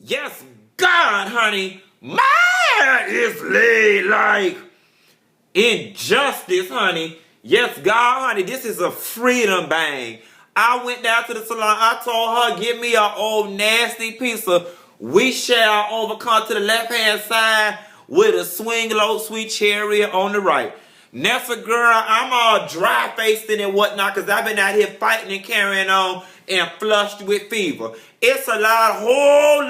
Yes, God, honey, mine is laid like injustice, honey. Yes, God, honey, this is a freedom bang. I went down to the salon. I told her, give me an old nasty piece of We Shall Overcome to the left-hand side with a swing low sweet cherry on the right. Nessa, girl, I'm all dry-faced and whatnot because I've been out here fighting and carrying on and flushed with fever. It's a whole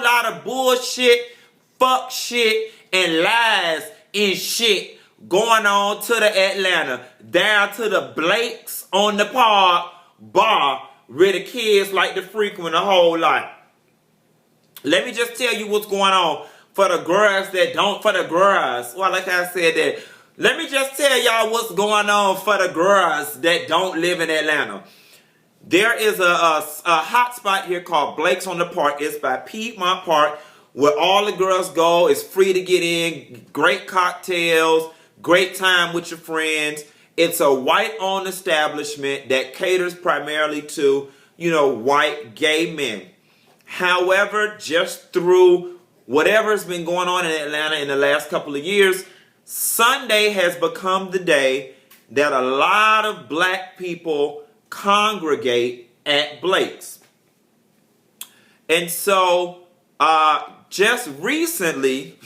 lot of bullshit, fuck shit, and lies and shit going on to the Atlanta, down to the Blakes on the park bar where the kids like to frequent a whole lot. Let me just tell you what's going on for the girls that don't, for the girls. Well, like I said that. Let me just tell y'all what's going on for the girls that don't live in Atlanta. There is a hot spot here called Blake's on the Park. It's by Piedmont Park where all the girls go. It's free to get in. Great cocktails. Great time with your friends. It's a white-owned establishment that caters primarily to, white gay men. However, just through whatever's been going on in Atlanta in the last couple of years, Sunday has become the day that a lot of black people congregate at Blake's. And so, just recently,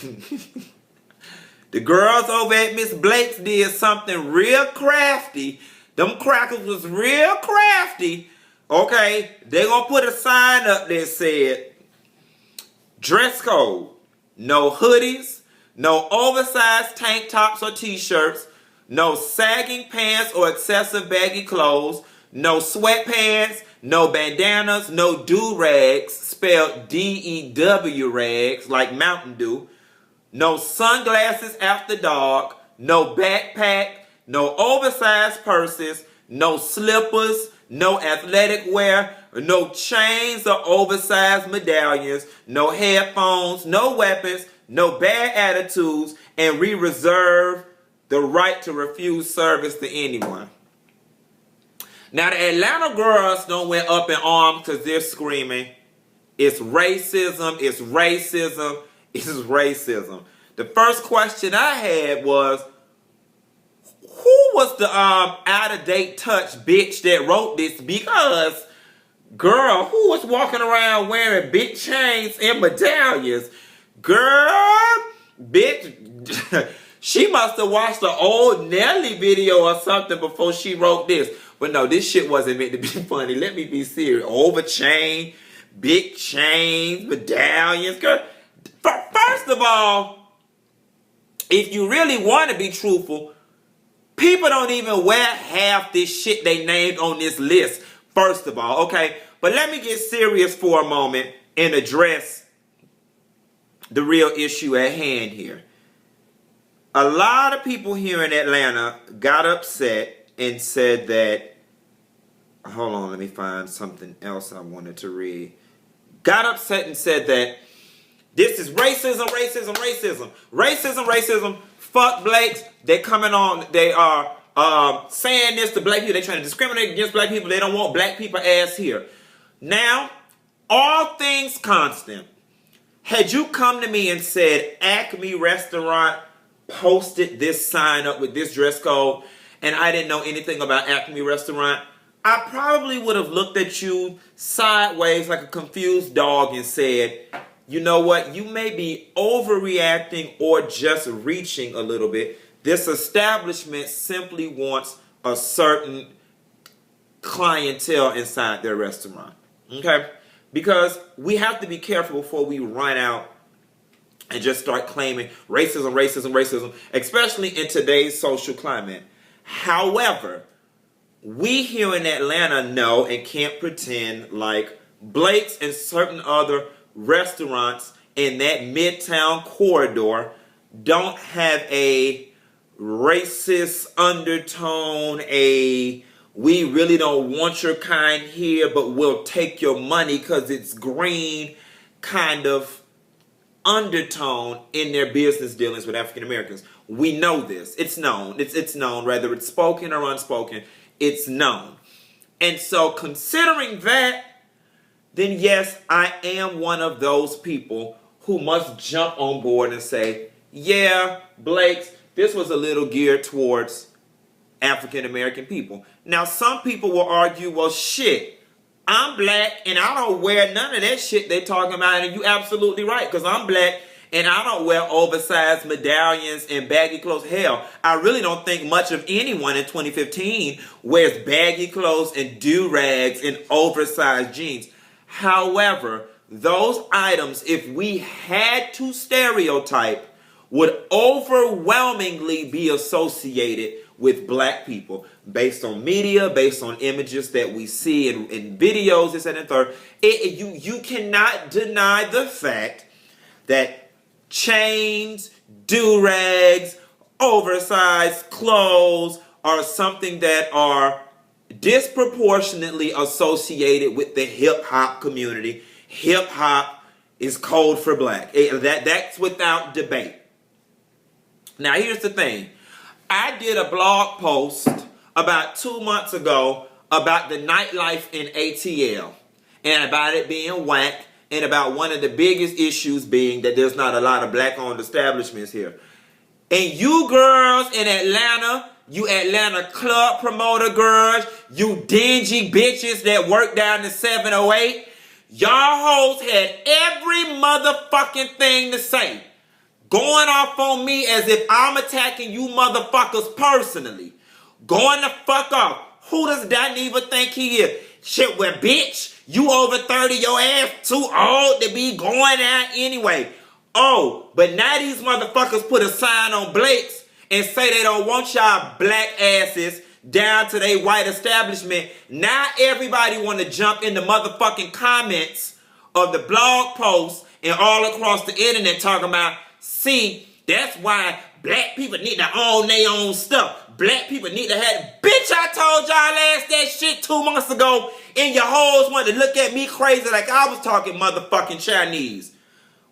the girls over at Miss Blake's did something real crafty. Them crackers was real crafty. Okay, they gonna put a sign up that said, dress code, no hoodies, no oversized tank tops or t-shirts, no sagging pants or excessive baggy clothes, no sweatpants, no bandanas, no do-rags, spelled D-E-W rags, like Mountain Dew, no sunglasses after dark, no backpack, no oversized purses, no slippers, no athletic wear, no chains or oversized medallions, no headphones, no weapons, no bad attitudes, and we reserve the right to refuse service to anyone. Now, the Atlanta girls don't went up in arms because they're screaming, it's racism, it's racism, it's racism. The first question I had was, who was the out-of-date touch bitch that wrote this? Because, girl, who was walking around wearing big chains and medallions? Girl, bitch, she must have watched the old Nelly video or something before she wrote this. But no, this shit wasn't meant to be funny. Let me be serious. Over chain, big chains, medallions. Girl, first of all, if you really want to be truthful, people don't even wear half this shit they named on this list, first of all, okay? But let me get serious for a moment and address the real issue at hand here. A lot of people here in Atlanta got upset and said that, hold on, let me find something else I wanted to read. Got upset and said that this is racism, racism, racism, racism, racism. Fuck Blakes. They're coming on. They are saying this to black people. They're trying to discriminate against black people. They don't want black people ass here. Now, all things constant, had you come to me and said Acme Restaurant posted this sign up with this dress code and I didn't know anything about Acme Restaurant, I probably would have looked at you sideways like a confused dog and said, you know what, you may be overreacting or just reaching a little bit. This establishment simply wants a certain clientele inside their restaurant. Okay? Because we have to be careful before we run out and just start claiming racism, racism, racism, especially in today's social climate. However, we here in Atlanta know and can't pretend like Blake's and certain other restaurants in that Midtown corridor don't have a racist undertone, we really don't want your kind here, but we'll take your money because it's green kind of undertone in their business dealings with African Americans. We know this. It's known. It's known, whether it's spoken or unspoken. It's known. And so considering that, then yes, I am one of those people who must jump on board and say, yeah, Blake's, this was a little geared towards African American people. Now, some people will argue, well, shit, I'm black and I don't wear none of that shit they talking about. And you absolutely right, because I'm black and I don't wear oversized medallions and baggy clothes. Hell, I really don't think much of anyone in 2015 wears baggy clothes and do-rags and oversized jeans. However, those items, if we had to stereotype, would overwhelmingly be associated with black people based on media, based on images that we see in videos, this and the third. You cannot deny the fact that chains, do-rags, oversized clothes are something that are disproportionately associated with the hip-hop community. Hip-hop is code for black. That's without debate. Now, here's the thing. I did a blog post about 2 months ago about the nightlife in ATL and about it being whack and about one of the biggest issues being that there's not a lot of black-owned establishments here. And you girls in Atlanta, you Atlanta club promoter girls, you dingy bitches that work down the 708, y'all hoes had every motherfucking thing to say. Going off on me as if I'm attacking you motherfuckers personally. Going the fuck off. Who does Dineva think he is? Shit, well, bitch, you over 30, your ass too old to be going out anyway. Oh, but now these motherfuckers put a sign on Blake's and say they don't want y'all black asses down to their white establishment. Now everybody want to jump in the motherfucking comments of the blog posts and all across the internet talking about, see, that's why black people need to own their own stuff. Black people need to have... Bitch, I told y'all ass that shit 2 months ago, and your hoes wanted to look at me crazy like I was talking motherfucking Chinese.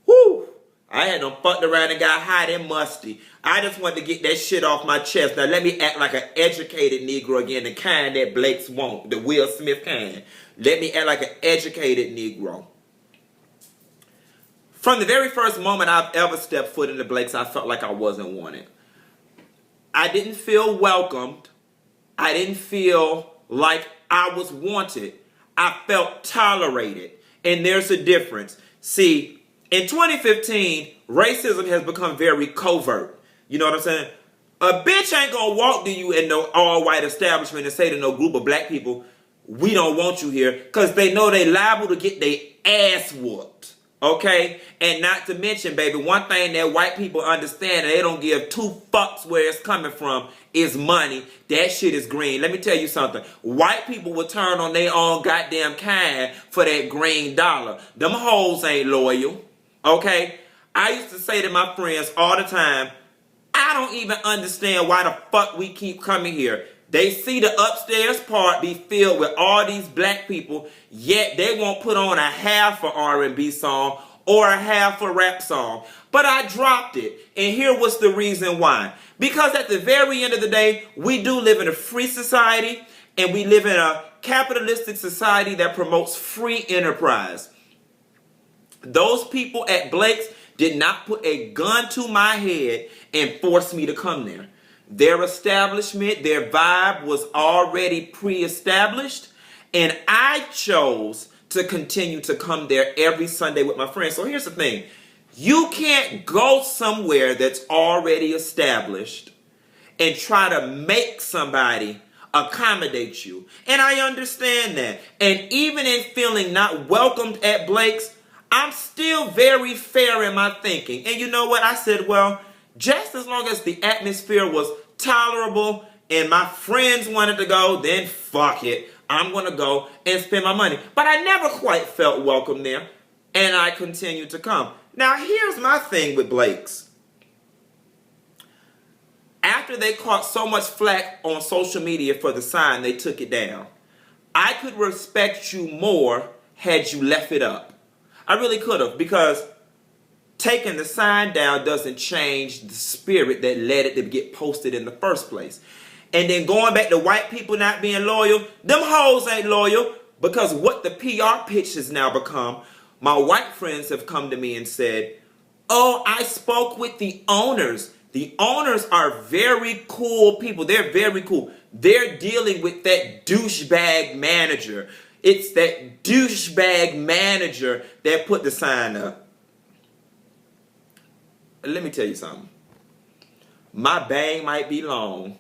Woo! I had them fucked around and got hot and musty. I just wanted to get that shit off my chest. Now let me act like an educated Negro again, the kind that Blake's want, the Will Smith kind. Let me act like an educated Negro. From the very first moment I've ever stepped foot into Blake's, I felt like I wasn't wanted. I didn't feel welcomed. I didn't feel like I was wanted. I felt tolerated. And there's a difference. See, in 2015, racism has become very covert. You know what I'm saying? A bitch ain't gonna walk to you in no all-white establishment and say to no group of black people, we don't want you here, because they know they liable to get their ass whooped. Okay? And not to mention, baby, one thing that white people understand, and they don't give two fucks where it's coming from, is money. That shit is green. Let me tell you something. White people will turn on their own goddamn kind for that green dollar. Them hoes ain't loyal. Okay? I used to say to my friends all the time, I don't even understand why the fuck we keep coming here. They see the upstairs part be filled with all these black people, yet they won't put on a half a R&B song or a half a rap song. But I dropped it, and here was the reason why. Because at the very end of the day, we do live in a free society, and we live in a capitalistic society that promotes free enterprise. Those people at Blake's did not put a gun to my head and force me to come there. Their establishment, their vibe was already pre-established, and I chose to continue to come there every Sunday with my friends. So here's the thing. You can't go somewhere that's already established and try to make somebody accommodate you. And I understand that. And even in feeling not welcomed at Blake's, I'm still very fair in my thinking. And you know what? I said, well, just as long as the atmosphere was tolerable and my friends wanted to go, then fuck it. I'm going to go and spend my money. But I never quite felt welcome there, and I continued to come. Now, here's my thing with Blake's. After they caught so much flack on social media for the sign, they took it down. I could respect you more had you left it up. I really could have, because taking the sign down doesn't change the spirit that led it to get posted in the first place. And then going back to white people not being loyal, them hoes ain't loyal. because what the PR pitch has now become, my white friends have come to me and said, oh, I spoke with the owners. The owners are very cool people. They're very cool. They're dealing with that douchebag manager. It's that douchebag manager that put the sign up. Let me tell you something. My bang might be long,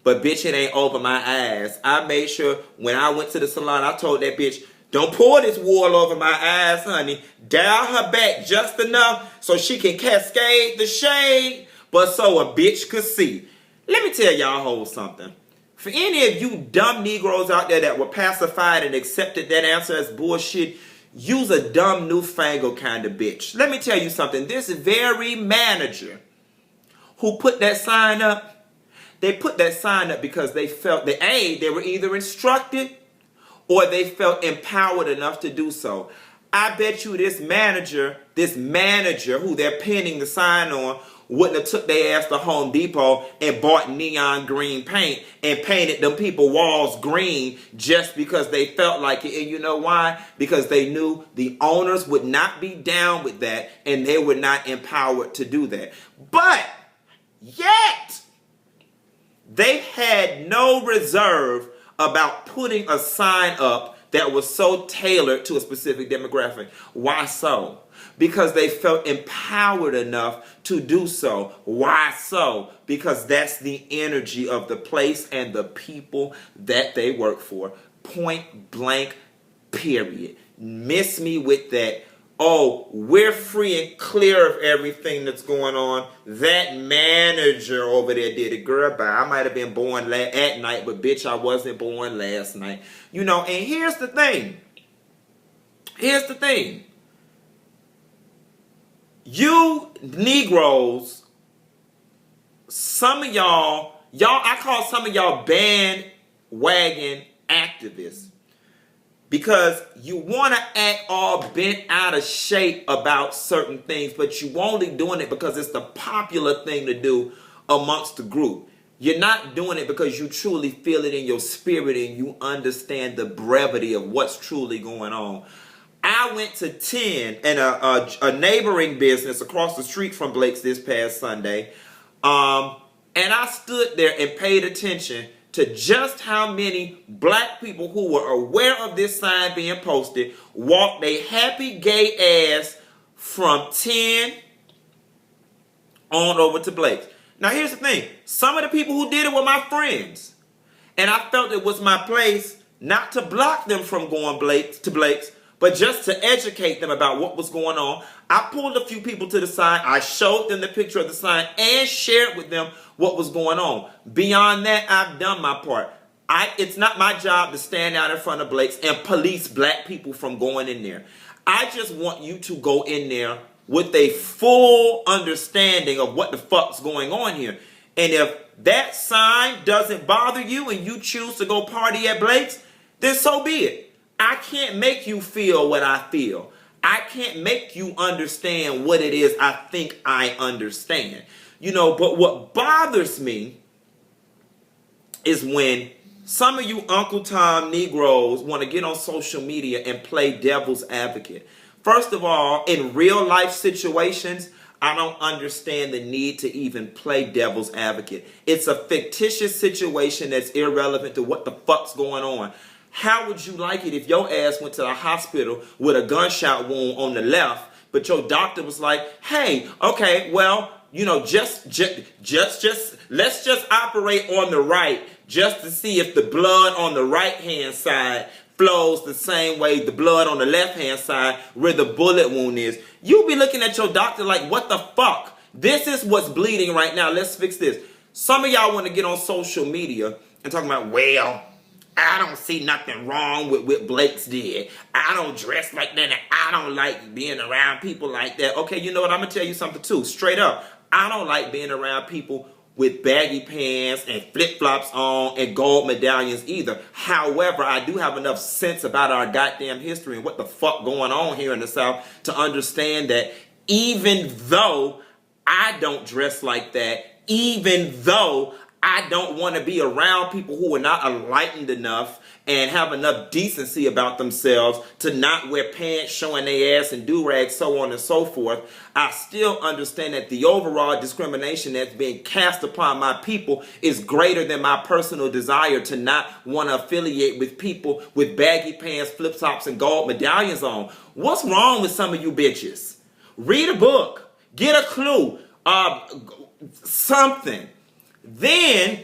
but bitch, it ain't over my ass. I made sure when I went to the salon, I told that bitch, don't pour this wool over my eyes, honey. Dial her back just enough so she can cascade the shade, but so a bitch could see. Let me tell y'all hoes something. For any of you dumb Negroes out there that were pacified and accepted that answer as bullshit, you's a dumb newfangled kind of bitch. Let me tell you something. This very manager who put that sign up, they put that sign up because they felt that they were either instructed or they felt empowered enough to do so. I bet you this manager who they're pinning the sign on wouldn't have took their ass to Home Depot and bought neon green paint and painted them people walls green just because they felt like it. And you know why? Because they knew the owners would not be down with that and they were not empowered to do that. But yet, they had no reserve about putting a sign up that was so tailored to a specific demographic. Why so? Because they felt empowered enough to do so. Why so? Because that's the energy of the place and the people that they work for. Point blank, period. Miss me with that. Oh, we're free and clear of everything that's going on. That manager over there did it. Girl, bye. I might have been born at night, but bitch, I wasn't born last night. You know, and here's the thing. You Negroes, some of y'all, I call some of y'all bandwagon activists. Because you want to act all bent out of shape about certain things, but you're only doing it because it's the popular thing to do amongst the group. You're not doing it because you truly feel it in your spirit and you understand the brevity of what's truly going on. I went to 10 in a neighboring business across the street from Blake's this past Sunday, and I stood there and paid attention to just how many black people who were aware of this sign being posted walked a happy gay ass from 10 on over to Blake's. Now here's the thing. Some of the people who did it were my friends. And I felt it was my place not to block them from going to Blake's, but just to educate them about what was going on. I pulled a few people to the side. I showed them the picture of the sign and shared with them what was going on. Beyond that, I've done my part. It's not my job to stand out in front of Blake's and police black people from going in there. I just want you to go in there with a full understanding of what the fuck's going on here. And if that sign doesn't bother you and you choose to go party at Blake's, then so be it. I can't make you feel what I feel. I can't make you understand what it is I think I understand. You know, but what bothers me is when some of you Uncle Tom Negroes want to get on social media and play devil's advocate. First of all, in real life situations, I don't understand the need to even play devil's advocate. It's a fictitious situation that's irrelevant to what the fuck's going on. How would you like it if your ass went to the hospital with a gunshot wound on the left, but your doctor was like, hey, okay, well, you know, let's just operate on the right just to see if the blood on the right-hand side flows the same way the blood on the left-hand side where the bullet wound is. You'll be looking at your doctor like, what the fuck? This is what's bleeding right now. Let's fix this. Some of y'all want to get on social media and talking about, well, I don't see nothing wrong with what Blake's did. I don't dress like that, and I don't like being around people like that. Okay, you know what? I'm going to tell you something, too. Straight up. I don't like being around people with baggy pants and flip-flops on and gold medallions either. However, I do have enough sense about our goddamn history and what the fuck going on here in the South to understand that even though I don't dress like that, even though I don't want to be around people who are not enlightened enough and have enough decency about themselves to not wear pants showing their ass and do-rags, so on and so forth. I still understand that the overall discrimination that's being cast upon my people is greater than my personal desire to not want to affiliate with people with baggy pants, flip-flops, and gold medallions on. What's wrong with some of you bitches? Read a book. Get a clue. Something. Then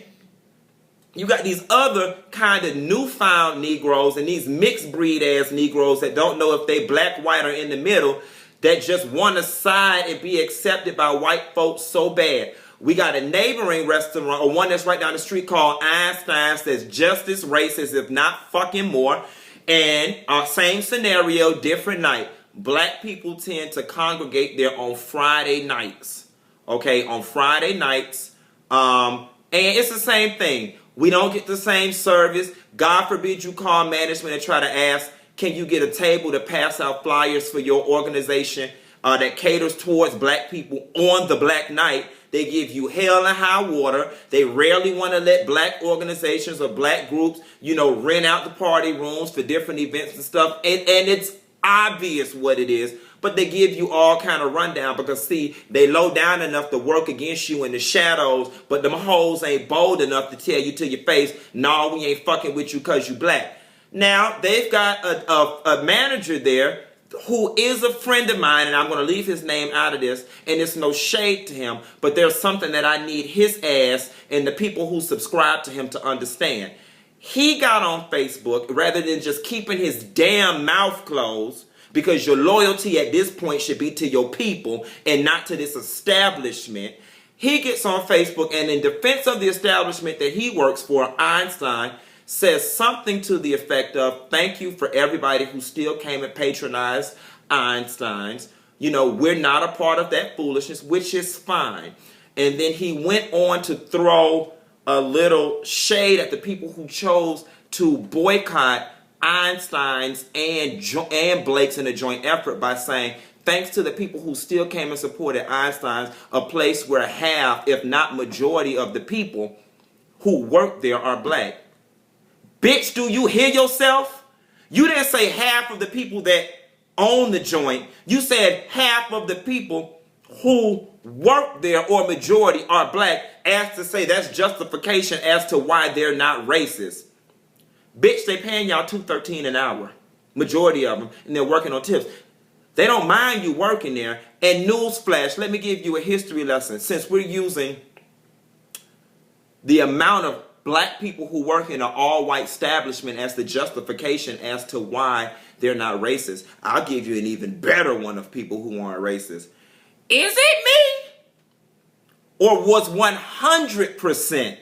you got these other kind of newfound Negroes and these mixed breed ass Negroes that don't know if they black, white, or in the middle, that just want to side and be accepted by white folks so bad. We got a neighboring restaurant, or one that's right down the street, called Einstein's, that's just as racist, if not fucking more. And same scenario, different night. Black people tend to congregate there on Friday nights. Okay, on Friday nights. And it's the same thing. We don't get the same service. God forbid you call management and try to ask, can you get a table to pass out flyers for your organization that caters towards black people on the black night? They give you hell and high water. They rarely want to let black organizations or black groups, rent out the party rooms for different events and stuff. And it's obvious what it is. But they give you all kind of rundown because, see, they low down enough to work against you in the shadows, but them hoes ain't bold enough to tell you to your face, no, we ain't fucking with you because you black. Now, they've got a manager there who is a friend of mine, and I'm going to leave his name out of this, and it's no shade to him, but there's something that I need his ass and the people who subscribe to him to understand. He got on Facebook, rather than just keeping his damn mouth closed, because your loyalty at this point should be to your people and not to this establishment. He gets on Facebook and in defense of the establishment that he works for, Einstein, says something to the effect of, thank you for everybody who still came and patronized Einstein's. We're not a part of that foolishness, which is fine. And then he went on to throw a little shade at the people who chose to boycott Einstein's and Blake's in a joint effort by saying, thanks to the people who still came and supported Einstein's, a place where half, if not majority of the people who work there are black. Bitch, do you hear yourself? You didn't say half of the people that own the joint. You said half of the people who work there or majority are black, as to say that's justification as to why they're not racist. Bitch, they paying y'all $2.13 an hour, majority of them, and they're working on tips. They don't mind you working there. And newsflash, let me give you a history lesson. Since we're using the amount of black people who work in an all-white establishment as the justification as to why they're not racist, I'll give you an even better one of people who aren't racist. Is it me? Or was 100%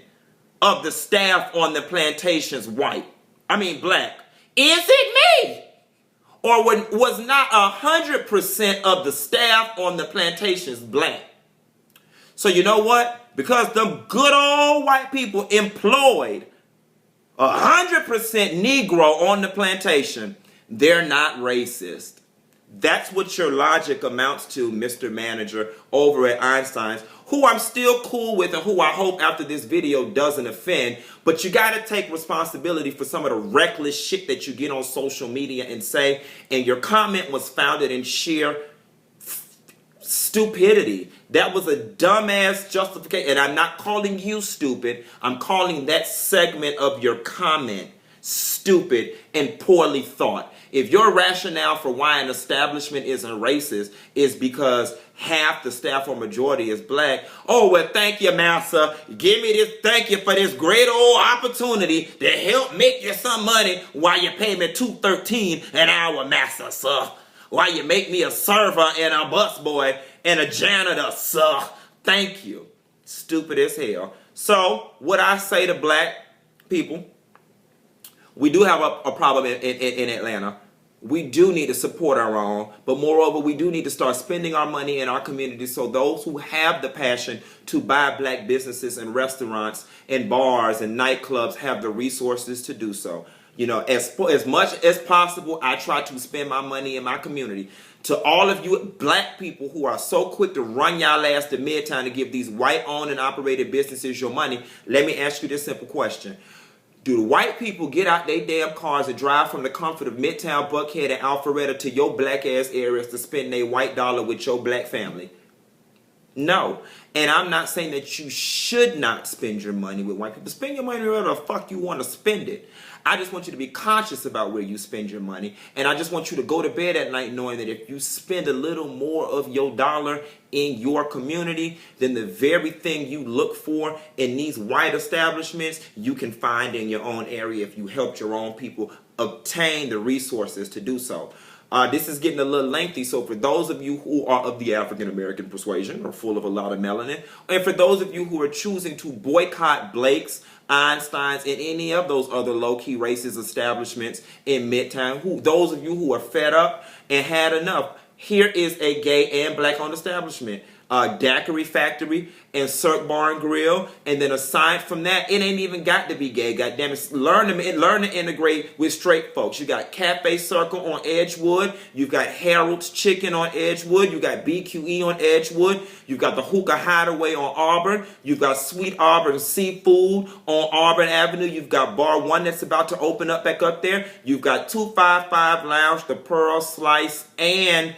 of the staff on the plantations white? Black. Is it me? Or was not 100% of the staff on the plantations black? So you know what? Because them good old white people employed 100% Negro on the plantation, they're not racist. That's what your logic amounts to, Mr. Manager over at Einstein's, who I'm still cool with and who I hope after this video doesn't offend. But you got to take responsibility for some of the reckless shit that you get on social media and say. And your comment was founded in sheer stupidity. That was a dumbass justification. And I'm not calling you stupid. I'm calling that segment of your comment stupid and poorly thought. If your rationale for why an establishment isn't racist is because half the staff or majority is black, oh, well, thank you, massa. Give me this, thank you for this great old opportunity to help make you some money while you pay me $2.13 an hour, massa, sir. While you make me a server and a busboy and a janitor, sir. Thank you. Stupid as hell. So, what I say to black people, we do have a problem in Atlanta. We do need to support our own, but moreover, we do need to start spending our money in our community so those who have the passion to buy black businesses and restaurants and bars and nightclubs have the resources to do so. You know, as much as possible, I try to spend my money in my community. To all of you black people who are so quick to run y'all ass to Midtown to give these white-owned and operated businesses your money, let me ask you this simple question. Do the white people get out their damn cars and drive from the comfort of Midtown, Buckhead, and Alpharetta to your black-ass areas to spend their white dollar with your black family? No. And I'm not saying that you should not spend your money with white people. Spend your money wherever the fuck you want to spend it. I just want you to be conscious about where you spend your money. And I just want you to go to bed at night knowing that if you spend a little more of your dollar in your community, then the very thing you look for in these white establishments, you can find in your own area if you helped your own people obtain the resources to do so. This is getting a little lengthy, so for those of you who are of the African-American persuasion or full of a lot of melanin, and for those of you who are choosing to boycott Blake's, Einstein's, and any of those other low-key racist establishments in Midtown, those of you who are fed up and had enough, here is a gay and black-owned establishment. Daiquiri Factory and Cirque Bar and Grill, and then aside from that, it ain't even got to be gay. Goddamn it, learn to integrate with straight folks. You got Cafe Circle on Edgewood. You've got Harold's Chicken on Edgewood. You got BQE on Edgewood. You've got the Hookah Hideaway on Auburn. You've got Sweet Auburn Seafood on Auburn Avenue. You've got Bar One that's about to open up back up there. You've got 255 Lounge, the Pearl Slice, and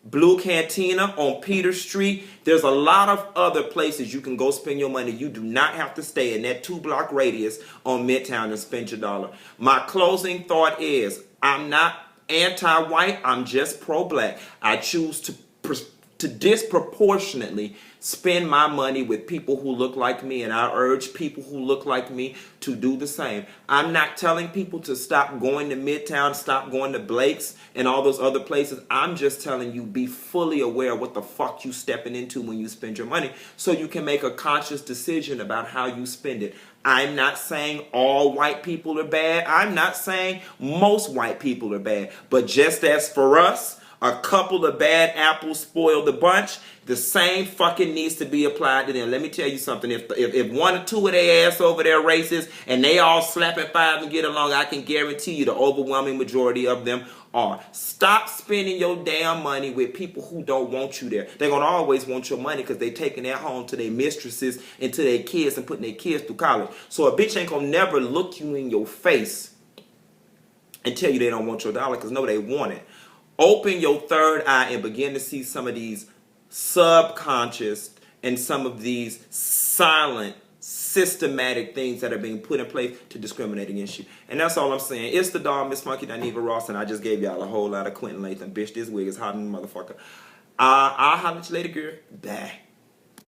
Blue Cantina on Peter Street. There's a lot of other places you can go spend your money. You do not have to stay in that 2-block radius on Midtown and spend your dollar. My closing thought is, I'm not anti-white, I'm just pro-black. I choose to disproportionately spend my money with people who look like me, and I urge people who look like me to do the same. I'm not telling people to stop going to Midtown, stop going to Blake's and all those other places. I'm just telling you, be fully aware of what the fuck you stepping into when you spend your money so you can make a conscious decision about how you spend it. I'm not saying all white people are bad. I'm not saying most white people are bad. But just as for us, a couple of bad apples spoil the bunch, the same fucking needs to be applied to them. Let me tell you something. If one or two of their ass over there racist and they all slapping five and get along, I can guarantee you the overwhelming majority of them are. Stop spending your damn money with people who don't want you there. They're going to always want your money because they taking that home to their mistresses and to their kids and putting their kids through college. So a bitch ain't going to never look you in your face and tell you they don't want your dollar because no, they want it. Open your third eye and begin to see some of these subconscious and some of these silent, systematic things that are being put in place to discriminate against you. And that's all I'm saying. It's the dog, Miss Monkey, Dineva Ross, and I just gave y'all a whole lot of Quentin Latham. Bitch, this wig is hot in the motherfucker. I'll holler at you later, girl. Bye.